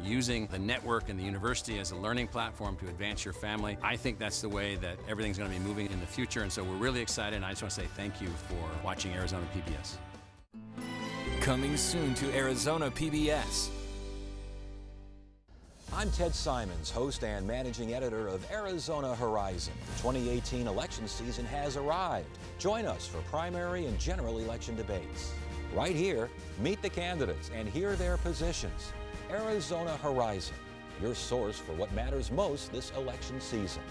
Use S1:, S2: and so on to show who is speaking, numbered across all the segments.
S1: using the network and the university as a learning platform to advance your family. I think that's the way that everything's going to be moving in the future, and so we're really excited, and I just want to say thank you for watching Arizona PBS.
S2: Coming soon to Arizona PBS.
S3: I'm Ted Simons, host and managing editor of Arizona Horizon. The 2018 election season has arrived. Join us for primary and general election debates. Right here, meet the candidates and hear their positions. Arizona Horizon, your source for what matters most this election season.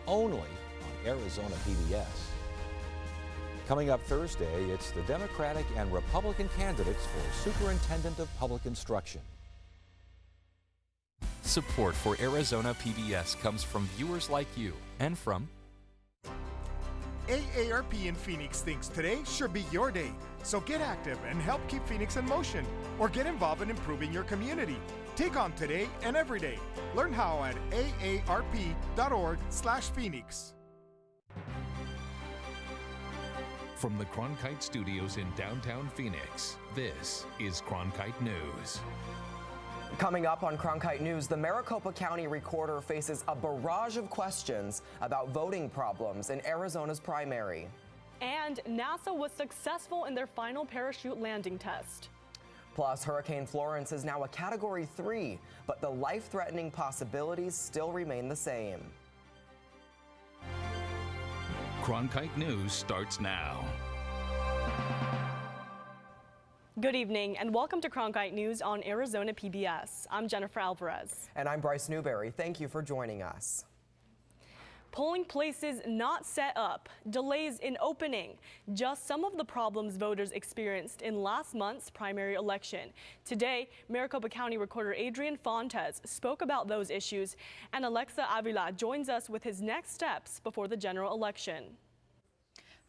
S3: Only on Arizona PBS. Coming up Thursday, it's the Democratic and Republican candidates for Superintendent of Public Instruction.
S2: Support for Arizona PBS comes from viewers like you and from
S4: AARP in Phoenix thinks today should be your day. So get active and help keep Phoenix in motion, or get involved in improving your community. Take on today and every day. Learn how at aarp.org/Phoenix.
S5: From the Cronkite Studios in downtown Phoenix, this is Cronkite News.
S6: Coming up on Cronkite News, the Maricopa County Recorder faces a barrage of questions about voting problems in Arizona's primary.
S7: And NASA was successful in their final parachute landing test.
S6: Plus, Hurricane Florence is now a Category 3, but the life-threatening possibilities still remain the same.
S5: Cronkite News starts now.
S7: Good evening and welcome to Cronkite News on Arizona PBS. I'm Jennifer Alvarez.
S6: And I'm Bryce Newberry. Thank you for joining us.
S7: Polling places not set up, delays in opening, just some of the problems voters experienced in last month's primary election. Today, Maricopa County Recorder Adrian Fontes spoke about those issues, and Alexa Avila joins us with his next steps before the general election.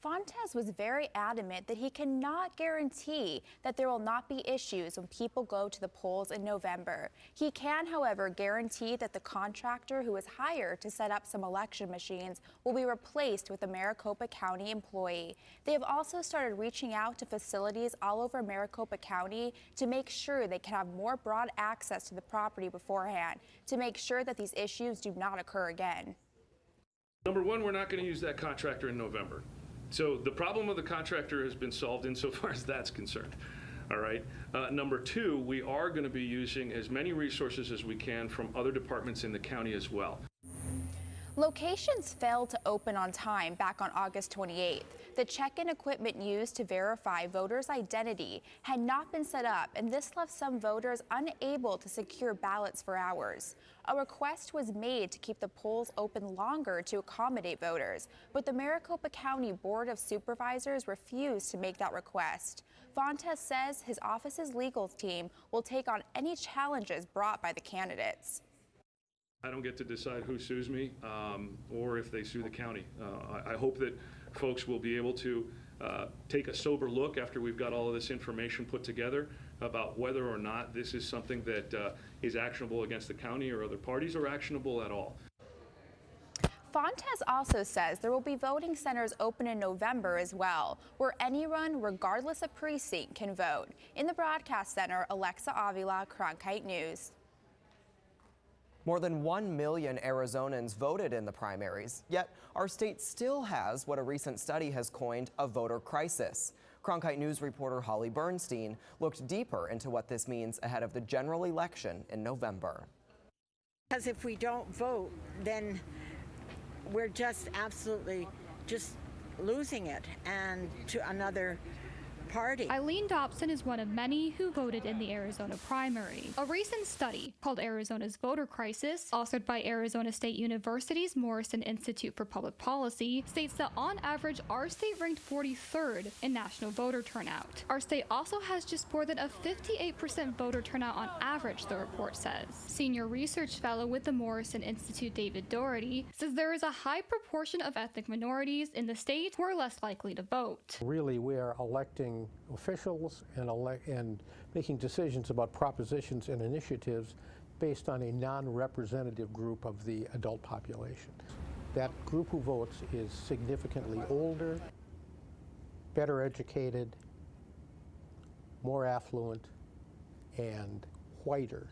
S8: Fontes was very adamant that he cannot guarantee that there will not be issues when people go to the polls in November. He can, however, guarantee that the contractor who was hired to set up some election machines will be replaced with a Maricopa County employee. They have also started reaching out to facilities all over Maricopa County to make sure they can have more broad access to the property beforehand, to make sure that these issues do not occur again.
S9: Number one, we're not going to use that contractor in November. So the problem of the contractor has been solved insofar as that's concerned. All right. Number two, we are going to be using as many resources as we can from other departments in the county as well.
S8: Locations failed to open on time back on August 28th. The check-in equipment used to verify voters' identity had not been set up, and this left some voters unable to secure ballots for hours. A request was made to keep the polls open longer to accommodate voters, but the Maricopa County Board of Supervisors refused to make that request. Fontes says his office's legal team will take on any challenges brought by the candidates.
S9: I don't get to decide who sues me or if they sue the county. I hope that folks will be able to take a sober look after we've got all of this information put together about whether or not this is something that is actionable against the county or other parties, or actionable at all.
S8: Fontes also says there will be voting centers open in November as well, where anyone, regardless of precinct, can vote. In the broadcast center, Alexa Avila, Cronkite News.
S6: More than 1 million Arizonans voted in the primaries, yet our state still has what a recent study has coined a voter crisis. Cronkite News reporter Holly Bernstein looked deeper into what this means ahead of the general election in November.
S10: Because if we don't vote, then we're just absolutely just losing it and to another party.
S11: Eileen Dobson is one of many who voted in the Arizona primary. A recent study called Arizona's Voter Crisis, authored by Arizona State University's Morrison Institute for Public Policy, states that on average, our state ranked 43rd in national voter turnout. Our state also has just more than a 58% voter turnout on average, the report says. Senior research fellow with the Morrison Institute, David Doherty, says there is a high proportion of ethnic minorities in the state who are less likely to vote.
S12: Really, we are electing officials and making decisions about propositions and initiatives based on a non-representative group of the adult population. That group who votes is significantly older, better educated, more affluent, and whiter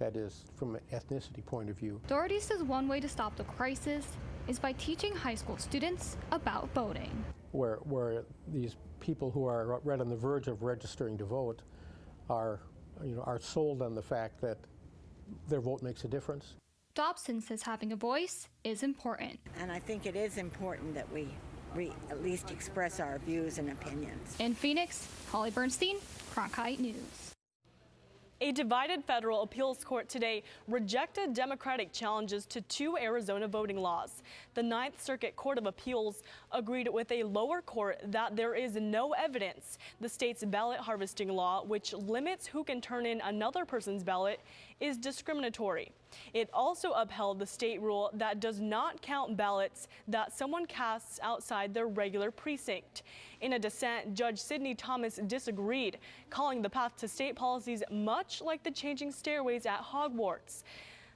S12: that is, from an ethnicity point of view.
S11: Doherty says one way to stop the crisis is by teaching high school students about voting.
S12: Where these people who are right on the verge of registering to vote are sold on the fact that their vote makes a difference.
S11: Dobson says having a voice is important.
S10: And I think it is important that we at least express our views and opinions.
S11: In Phoenix, Holly Bernstein, Cronkite News.
S7: A divided federal appeals court today rejected Democratic challenges to 2 Arizona voting laws. The Ninth Circuit Court of Appeals agreed with a lower court that there is no evidence the state's ballot harvesting law, which limits who can turn in another person's ballot, is discriminatory. It also upheld the state rule that does not count ballots that someone casts outside their regular precinct. In a dissent, Judge Sidney Thomas disagreed, calling the path to state policies much like the changing stairways at Hogwarts.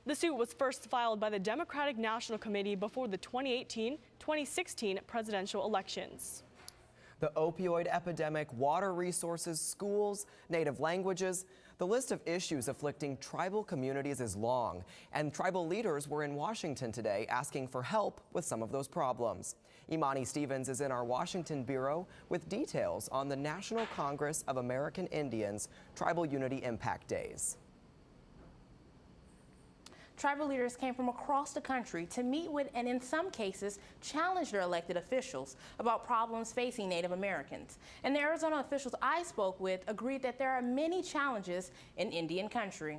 S7: The suit was first filed by the Democratic National Committee before the 2018-2016 presidential elections.
S6: The opioid epidemic, water resources, schools, native languages. The list of issues afflicting tribal communities is long, and tribal leaders were in Washington today asking for help with some of those problems. Imani Stevens is in our Washington bureau with details on the National Congress of American Indians Tribal Unity Impact Days.
S13: Tribal leaders came from across the country to meet with and in some cases challenge their elected officials about problems facing Native Americans. And the Arizona officials I spoke with agreed that there are many challenges in Indian country.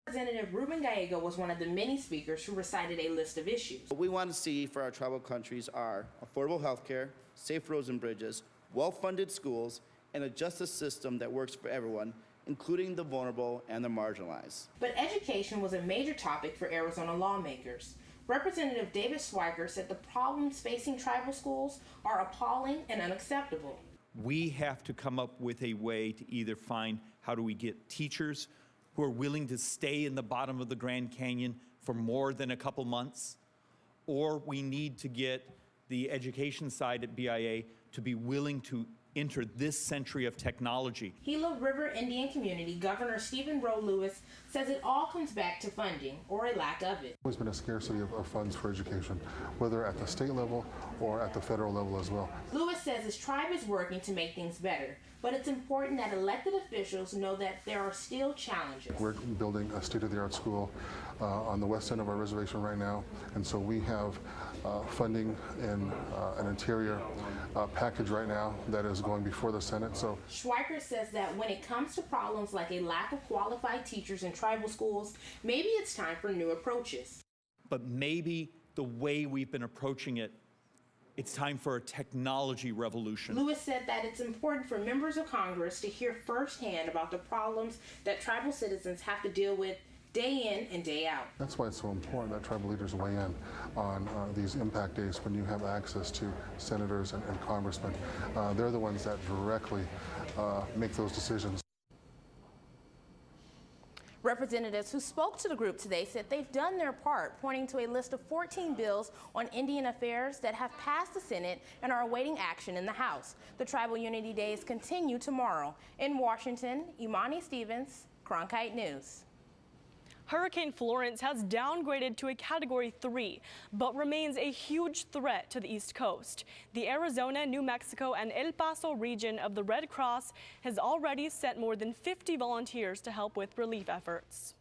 S13: Representative Ruben Gallego was one of the many speakers who recited a list of issues.
S14: What we want to see for our tribal countries are affordable health care, safe roads and bridges, well-funded schools, and a justice system that works for everyone, including the vulnerable and the marginalized.
S13: But education was a major topic for Arizona lawmakers. Representative David Schweiker said the problems facing tribal schools are appalling and unacceptable.
S15: We have to come up with a way to either find how do we get teachers who are willing to stay in the bottom of the Grand Canyon for more than a couple months, or we need to get the education side at BIA to be willing to enter this century of technology.
S13: Gila River Indian Community Governor Stephen Rowe Lewis says it all comes back to funding or a lack of it.
S16: There's been a scarcity of funds for education, whether at the state level or at the federal level as well.
S13: Lewis says his tribe is working to make things better, but it's important that elected officials know that there are still challenges.
S16: We're building a state-of-the-art school on the west end of our reservation right now, and so we have funding in an interior package right now that is going before the Senate. So
S13: Schweiker says that when it comes to problems like a lack of qualified teachers in tribal schools, maybe it's time for new approaches.
S15: But maybe the way we've been approaching it, it's time for a technology revolution.
S13: Lewis said that it's important for members of Congress to hear firsthand about the problems that tribal citizens have to deal with day in and day out.
S16: that's why it's so important that tribal leaders weigh in on these impact days when you have access to senators and congressmen. They're the ones that directly make those decisions.
S13: Representatives who spoke to the group today said they've done their part, pointing to a list of 14 bills on Indian affairs that have passed the Senate and are awaiting action in the House. The Tribal Unity Days continue tomorrow. In Washington, Imani Stevens, Cronkite News.
S7: Hurricane Florence has downgraded to a Category 3, but remains a huge threat to the East Coast. The Arizona, New Mexico, and El Paso region of the Red Cross has already sent more than 50 volunteers to help with relief efforts.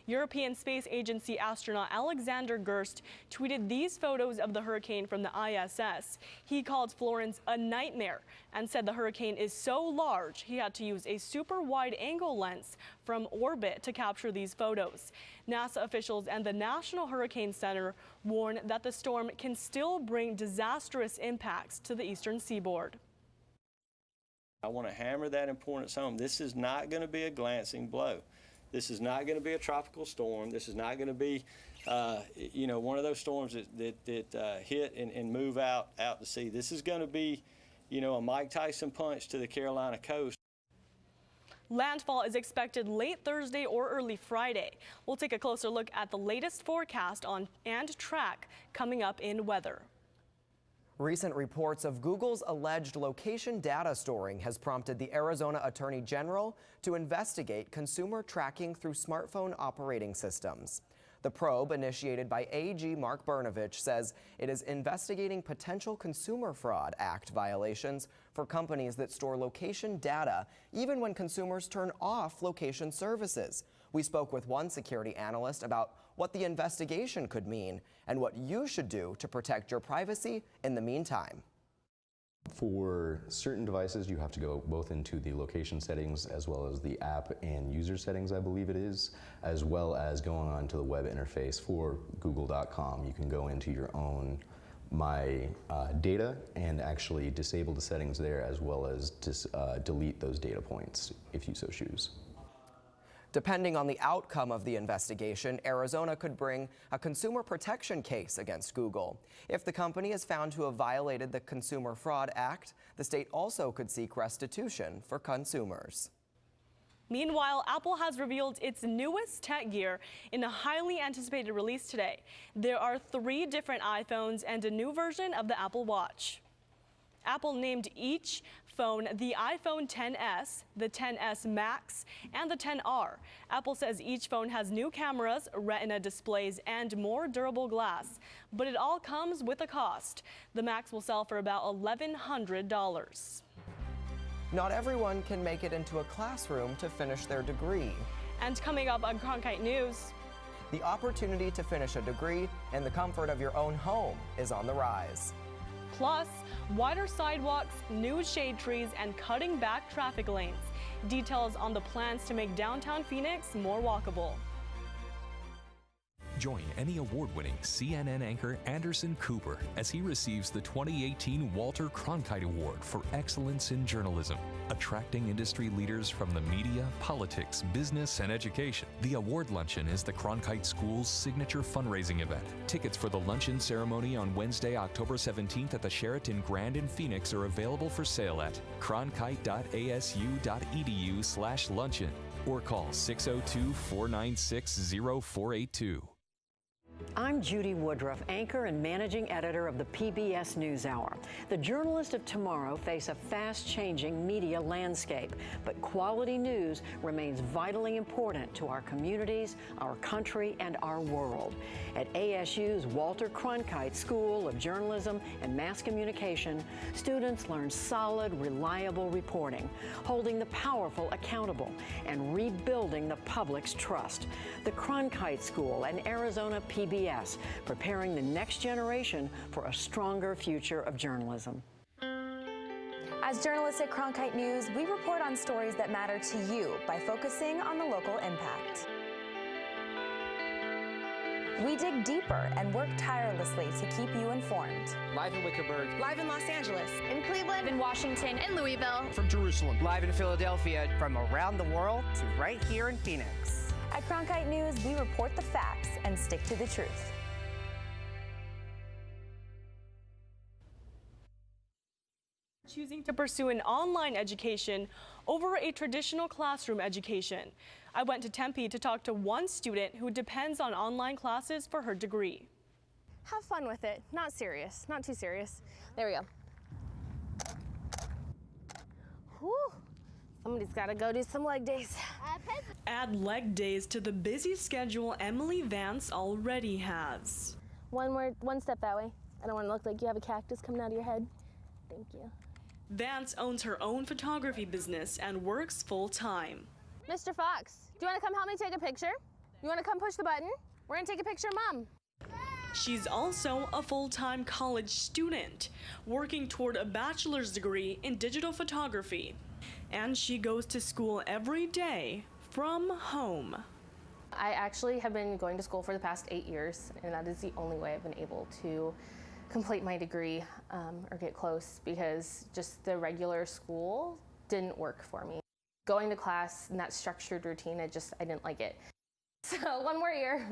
S7: European Space Agency astronaut Alexander Gerst tweeted these photos of the hurricane from the ISS. He called Florence a nightmare and said the hurricane is so large he had to use a super wide angle lens from orbit to capture these photos. NASA officials and the National Hurricane Center warn that the storm can still bring disastrous impacts to the eastern seaboard.
S17: I want to hammer that importance home. This is not going to be a glancing blow. This is not going to be a tropical storm. This is not going to be, one of those storms that hit and move out to sea. This is going to be, a Mike Tyson punch to the Carolina coast.
S7: Landfall is expected late Thursday or early Friday. We'll take a closer look at the latest forecast on and track coming up in weather.
S6: Recent reports of Google's alleged location data storing has prompted the Arizona Attorney General to investigate consumer tracking through smartphone operating systems. The probe, initiated by AG Mark Brnovich, says it is investigating potential Consumer Fraud Act violations for companies that store location data even when consumers turn off location services. We spoke with one security analyst about what the investigation could mean and what you should do to protect your privacy in the meantime.
S18: For certain devices, you have to go both into the location settings as well as the app and user settings, I believe it is, as well as going on to the web interface for google.com. You can go into your own My Data and actually disable the settings there, as well as delete those data points if you so choose.
S6: Depending on the outcome of the investigation, Arizona could bring a consumer protection case against Google. If the company is found to have violated the Consumer Fraud Act, the state also could seek restitution for consumers.
S7: Meanwhile, Apple has revealed its newest tech gear in a highly anticipated release today. There are 3 different iPhones and a new version of the Apple Watch. Apple named each phone the iPhone XS, the XS Max, and the XR. Apple says each phone has new cameras, Retina displays, and more durable glass. But it all comes with a cost. The Max will sell for about $1,100.
S6: Not everyone can make it into a classroom to finish their degree.
S7: And coming up on Cronkite News,
S6: the opportunity to finish a degree in the comfort of your own home is on the rise.
S7: Plus, wider sidewalks, new shade trees, and cutting back traffic lanes. Details on the plans to make downtown Phoenix more walkable.
S2: Join Emmy Award-winning CNN anchor Anderson Cooper as he receives the 2018 Walter Cronkite Award for Excellence in Journalism. Attracting industry leaders from the media, politics, business, and education. The award luncheon is the Cronkite School's signature fundraising event. Tickets for the luncheon ceremony on Wednesday, October 17th at the Sheraton Grand in Phoenix are available for sale at cronkite.asu.edu/luncheon or call 602-496-0482.
S19: I'm Judy Woodruff, anchor and managing editor of the PBS NewsHour. The journalists of tomorrow face a fast-changing media landscape, but quality news remains vitally important to our communities, our country, and our world. At ASU's Walter Cronkite School of Journalism and Mass Communication, students learn solid, reliable reporting, holding the powerful accountable, and rebuilding the public's trust. The Cronkite School and Arizona PBS, preparing the next generation for a stronger future of journalism.
S20: As journalists at Cronkite News, we report on stories that matter to you by focusing on the local impact. We dig deeper and work tirelessly to keep you informed.
S21: Live in Wickerburg.
S22: Live in Los Angeles.
S23: In Cleveland.
S22: In Washington.
S23: In Louisville.
S21: From Jerusalem.
S22: Live in Philadelphia. From around the world to right here in Phoenix.
S20: At Cronkite News, we report the facts and stick to the truth.
S7: Choosing to pursue an online education over a traditional classroom education. I went to Tempe to talk to one student who depends on online classes for her degree.
S23: Have fun with it. Not serious. Not too serious. There we go. Whew. Somebody's got to go do some leg days.
S7: Add leg days to the busy schedule Emily Vance already has.
S23: One step that way. I don't want to look like you have a cactus coming out of your head. Thank you.
S7: Vance owns her own photography business and works full-time.
S23: Mr. Fox, do you want to come help me take a picture? You want to come push the button? We're going to take a picture of Mom.
S7: She's also a full-time college student, working toward a bachelor's degree in digital photography. And she goes to school every day from home.
S23: I actually have been going to school for the past 8 years, and that is the only way I've been able to complete my degree or get close, because just the regular school didn't work for me. Going to class in that structured routine, I didn't like it. So one more year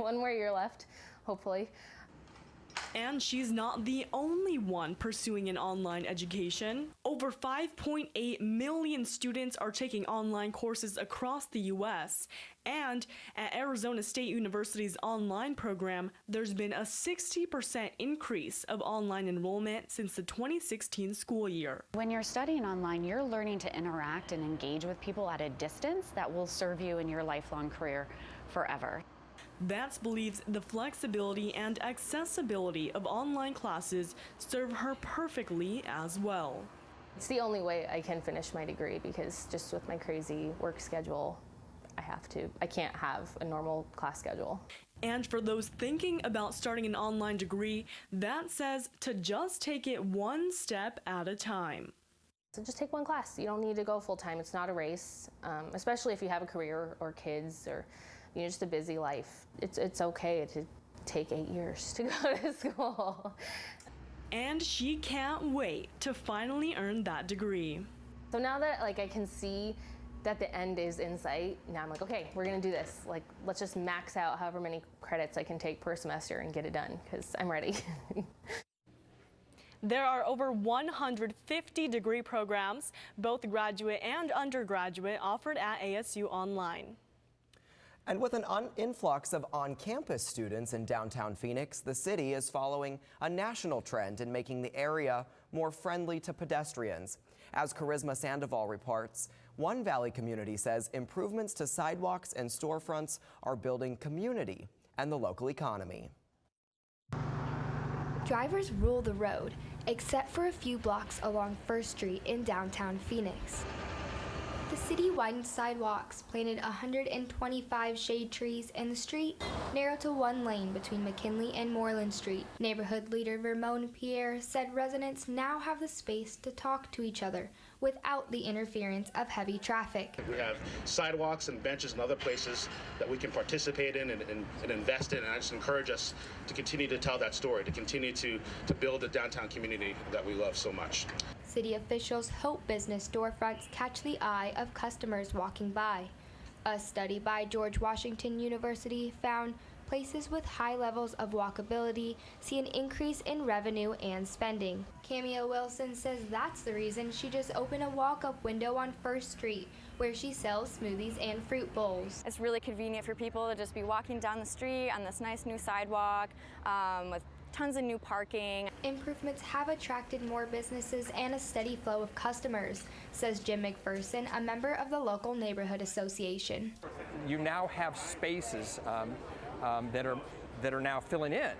S23: left, hopefully.
S7: And she's not the only one pursuing an online education. Over 5.8 million students are taking online courses across the U.S. And at Arizona State University's online program, there's been a 60% increase of online enrollment since the 2016 school year.
S1: When you're studying online, you're learning to interact and engage with people at a distance that will serve you in your lifelong career forever.
S7: Vance believes the flexibility and accessibility of online classes serve her perfectly as well.
S23: It's the only way I can finish my degree because just with my crazy work schedule, I can't have a normal class schedule.
S7: And for those thinking about starting an online degree, Vance says to just take it one step at a time.
S23: So just take one class. You don't need to go full time. It's not a race, especially if you have a career or kids or just a busy life. It's okay to take 8 years to go to school.
S7: And she can't wait to finally earn that degree.
S23: So now that I can see that the end is in sight, now I'm like, okay, we're gonna do this. Let's just max out however many credits I can take per semester and get it done, because I'm ready.
S7: There are over 150 degree programs, both graduate and undergraduate, offered at ASU Online.
S6: And with an influx of on-campus students in downtown Phoenix, the city is following a national trend in making the area more friendly to pedestrians. As Charisma Sandoval reports, one Valley community says improvements to sidewalks and storefronts are building community and the local economy.
S3: Drivers rule the road, except for a few blocks along 1st Street in downtown Phoenix. The city widened sidewalks, planted 125 shade trees, and the street narrowed to one lane between McKinley and Moreland Street. Neighborhood leader Vermone Pierre said residents now have the space to talk to each other without the interference of heavy traffic.
S21: We have sidewalks and benches and other places that we can participate in and invest in, and I just encourage us to continue to tell that story, to continue to build a downtown community that we love so much.
S3: City officials hope business storefronts catch the eye of customers walking by. A study by George Washington University found places with high levels of walkability see an increase in revenue and spending. Cameo Wilson says that's the reason she just opened a walk-up window on 1st Street, where she sells smoothies and fruit bowls.
S24: It's really convenient for people to just be walking down the street on this nice new sidewalk with tons of new parking.
S3: Improvements have attracted more businesses and a steady flow of customers, says Jim McPherson, a member of the local neighborhood association.
S25: You now have spaces that are now filling in.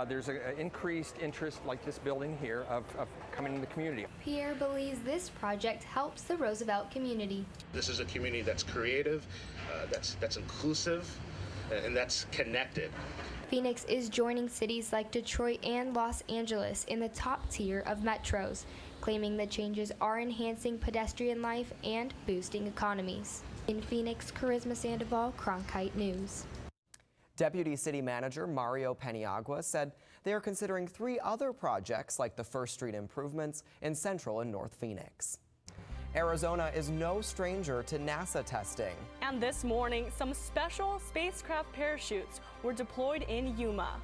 S25: There's an increased interest, like this building here, of coming in the community.
S3: Pierre believes this project helps the Roosevelt community.
S21: This is a community that's creative, that's inclusive, and that's connected.
S3: Phoenix is joining cities like Detroit and Los Angeles in the top tier of metros, claiming the changes are enhancing pedestrian life and boosting economies. In Phoenix, Charisma Sandoval, Cronkite News.
S6: Deputy City Manager Mario Peniagua said they are considering 3 other projects like the 1st Street improvements in Central and North Phoenix. Arizona is no stranger to NASA testing.
S7: And this morning, some special spacecraft parachutes were deployed in Yuma.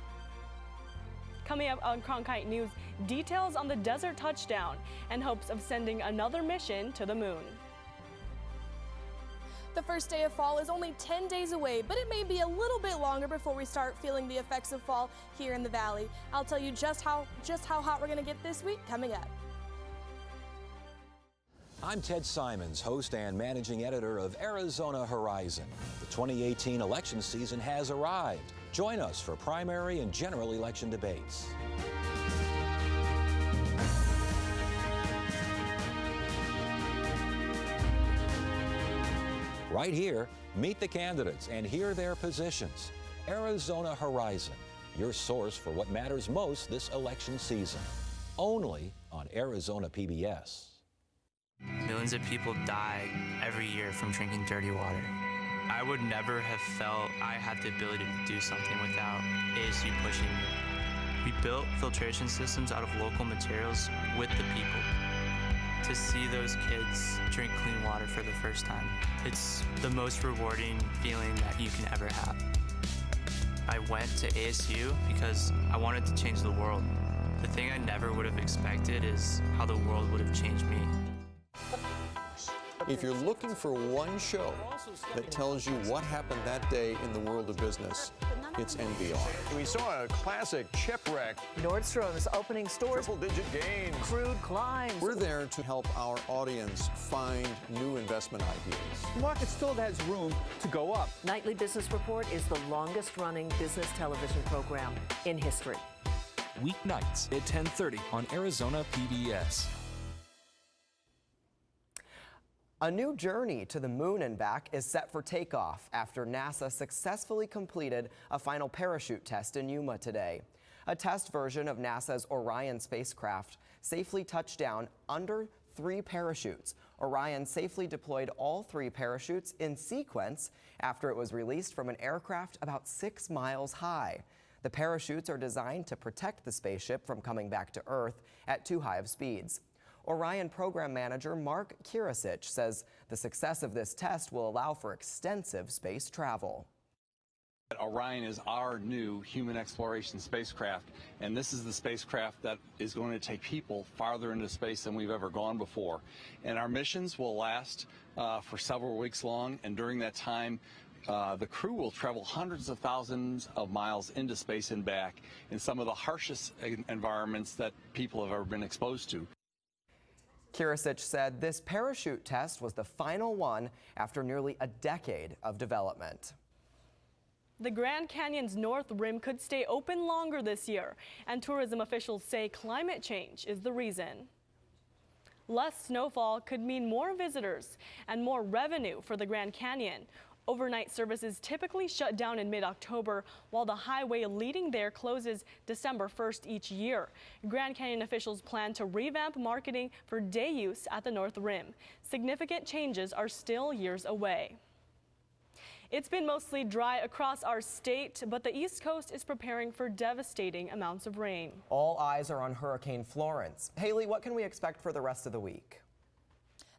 S7: Coming up on Cronkite News, details on the desert touchdown and hopes of sending another mission to the moon.
S26: The first day of fall is only 10 days away, but it may be a little bit longer before we start feeling the effects of fall here in the valley. I'll tell you just how hot we're going to get this week coming up.
S27: I'm Ted Simons, host and managing editor of Arizona Horizon. The 2018 election season has arrived. Join us for primary and general election debates. Right here, meet the candidates and hear their positions. Arizona Horizon, your source for what matters most this election season. Only on Arizona PBS.
S28: Millions of people die every year from drinking dirty water. I would never have felt I had the ability to do something without ASU pushing me. We built filtration systems out of local materials with the people. To see those kids drink clean water for the first time, it's the most rewarding feeling that you can ever have. I went to ASU because I wanted to change the world. The thing I never would have expected is how the world would have changed me.
S4: If you're looking for one show that tells you what happened that day in the world of business, it's NBR.
S5: We saw a classic shipwreck.
S8: Nordstrom's opening stores.
S5: Triple-digit gains.
S8: Crude climbs.
S4: We're there to help our audience find new investment ideas.
S5: The market still has room to go up.
S8: Nightly Business Report is the longest-running business television program in history.
S2: Weeknights at 10:30 on Arizona PBS.
S6: A new journey to the moon and back is set for takeoff after NASA successfully completed a final parachute test in Yuma today. A test version of NASA's Orion spacecraft safely touched down under 3 parachutes. Orion safely deployed all 3 parachutes in sequence after it was released from an aircraft about 6 miles high. The parachutes are designed to protect the spaceship from coming back to Earth at too high of speeds. Orion program manager Mark Kirasich says the success of this test will allow for extensive space travel.
S9: Orion is our new human exploration spacecraft, and this is the spacecraft that is going to take people farther into space than we've ever gone before. And our missions will last for several weeks long, and during that time, the crew will travel hundreds of thousands of miles into space and back in some of the harshest environments that people have ever been exposed to.
S6: Kirasich said this parachute test was the final one after nearly a decade of development.
S7: The Grand Canyon's North Rim could stay open longer this year, and tourism officials say climate change is the reason. Less snowfall could mean more visitors and more revenue for the Grand Canyon. Overnight services typically shut down in mid-October, while the highway leading there closes December 1st each year. Grand Canyon officials plan to revamp marketing for day use at the North Rim. Significant changes are still years away. It's been mostly dry across our state, but the East Coast is preparing for devastating amounts of rain.
S6: All eyes are on Hurricane Florence. Haley, what can we expect for the rest of the week?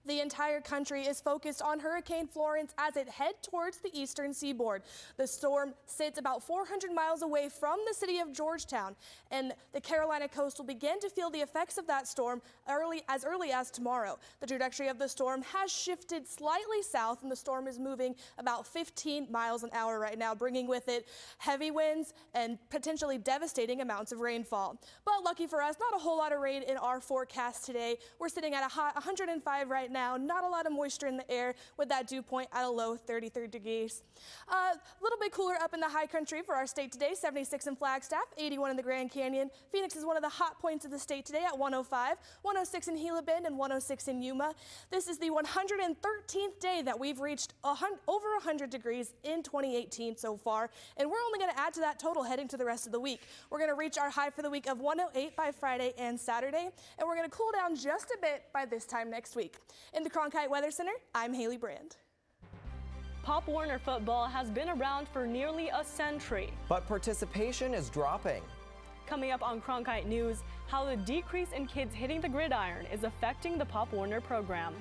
S26: The entire country is focused on Hurricane Florence as it heads towards the eastern seaboard. The storm sits about 400 miles away from the city of Georgetown, and the Carolina coast will begin to feel the effects of that storm as early as tomorrow. The trajectory of the storm has shifted slightly south, and the storm is moving about 15 miles an hour right now, bringing with it heavy winds and potentially devastating amounts of rainfall. But lucky for us, not a whole lot of rain in our forecast today. We're sitting at a high 105 right now. Not a lot of moisture in the air with that dew point at a low 33 degrees. A little bit cooler up in the high country for our state today, 76 in Flagstaff, 81 in the Grand Canyon. Phoenix is one of the hot points of the state today at 105, 106 in Gila Bend, and 106 in Yuma. This is the 113th day that we've reached over 100 degrees in 2018 so far, and we're only going to add to that total heading to the rest of the week. We're going to reach our high for the week of 108 by Friday and Saturday, and we're going to cool down just a bit by this time next week. In the Cronkite Weather Center, I'm Haley Brand.
S7: Pop Warner football has been around for nearly a century.
S6: But participation is dropping.
S7: Coming up on Cronkite News, how the decrease in kids hitting the gridiron is affecting the Pop Warner program.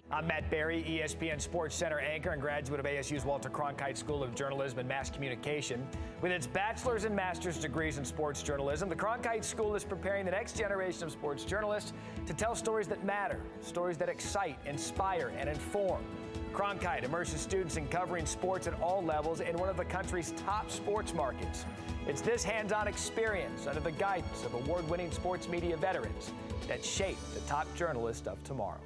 S10: I'm Matt Berry, ESPN Sports Center anchor and graduate of ASU's Walter Cronkite School of Journalism and Mass Communication. With its bachelor's and master's degrees in sports journalism, the Cronkite School is preparing the next generation of sports journalists to tell stories that matter, stories that excite, inspire, and inform. Cronkite immerses students in covering sports at all levels in one of the country's top sports markets. It's this hands-on experience under the guidance of award-winning sports media veterans that shape the top journalists of tomorrow.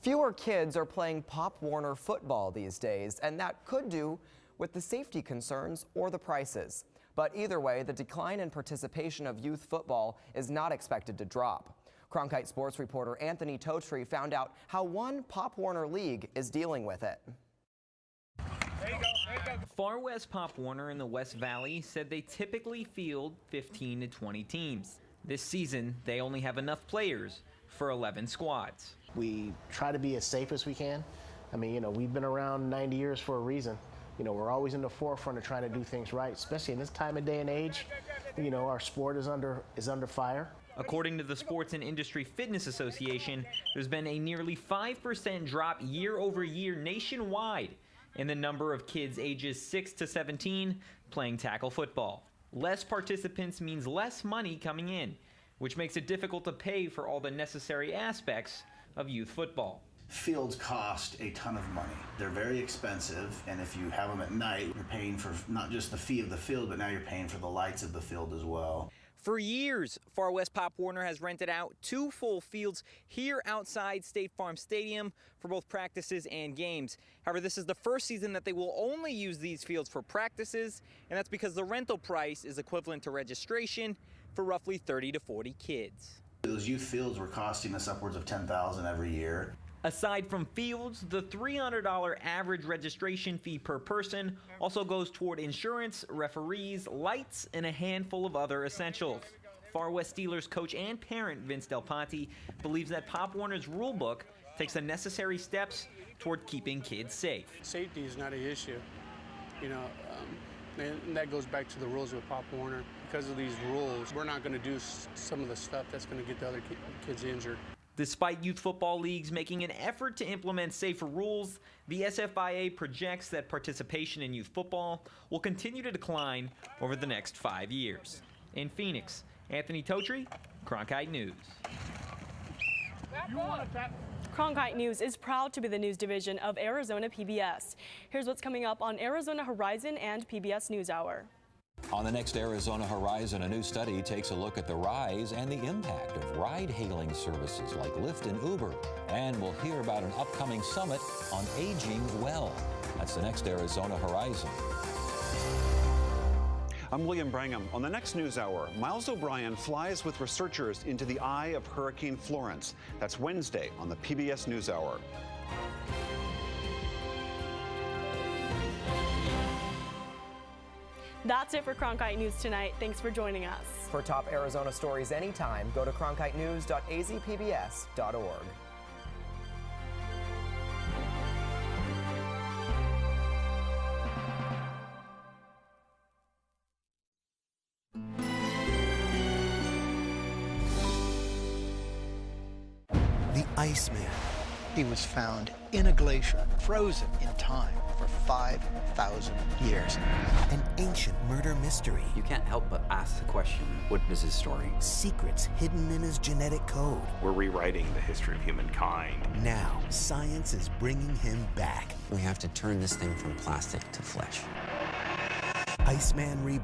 S6: Fewer kids are playing Pop Warner football these days, and that could do with the safety concerns or the prices. But either way, the decline in participation of youth football is not expected to drop. Cronkite sports reporter Anthony Totri found out how one Pop Warner league is dealing with it.
S11: Far West Pop Warner in the West Valley said they typically field 15 to 20 teams. This season, they only have enough players for 11 squads.
S12: We try to be as safe as we can. I mean, we've been around 90 years for a reason. We're always in the forefront of trying to do things right, especially in this time of day and age. Our sport is under fire.
S11: According to the Sports and Industry Fitness Association, there's been a nearly 5% drop year over year nationwide in the number of kids ages 6 to 17 playing tackle football. Less participants means less money coming in, which makes it difficult to pay for all the necessary aspects of youth football.
S13: Fields cost a ton of money. They're very expensive, and if you have them at night, you're paying for not just the fee of the field, but now you're paying for the lights of the field as well.
S11: For years, Far West Pop Warner has rented out 2 full fields here outside State Farm Stadium for both practices and games. However, this is the first season that they will only use these fields for practices, and that's because the rental price is equivalent to registration for roughly 30 to 40 kids.
S13: Those youth fields were costing us upwards of $10,000 every year.
S11: Aside from fields, the $300 average registration fee per person also goes toward insurance, referees, lights, and a handful of other essentials. Far West Steelers coach and parent Vince Del Ponte believes that Pop Warner's rule book takes the necessary steps toward keeping kids safe.
S14: Safety is not an issue, and that goes back to the rules with Pop Warner. Because of these rules, we're not going to do some of the stuff that's going to get the other kids injured.
S11: Despite youth football leagues making an effort to implement safer rules, the SFIA projects that participation in youth football will continue to decline over the next 5 years. In Phoenix, Anthony Totri, Cronkite News.
S7: Cronkite News is proud to be the news division of Arizona PBS. Here's what's coming up on Arizona Horizon and PBS NewsHour.
S27: On the next Arizona Horizon, a new study takes a look at the rise and the impact of ride-hailing services like Lyft and Uber. And we'll hear about an upcoming summit on aging well. That's the next Arizona Horizon.
S15: I'm William Brangham. On the next NewsHour, Miles O'Brien flies with researchers into the eye of Hurricane Florence. That's Wednesday on the PBS NewsHour.
S7: That's it for Cronkite News tonight. Thanks for joining us.
S6: For top Arizona stories anytime, go to cronkitenews.azpbs.org.
S16: The Iceman. He was found in a glacier, frozen in time for 5,000 years.
S17: An ancient murder mystery.
S18: You can't help but ask the question, what is his story?
S17: Secrets hidden in his genetic code.
S29: We're rewriting the history of humankind.
S17: Now, science is bringing him back.
S18: We have to turn this thing from plastic to flesh.
S17: Iceman Reborn.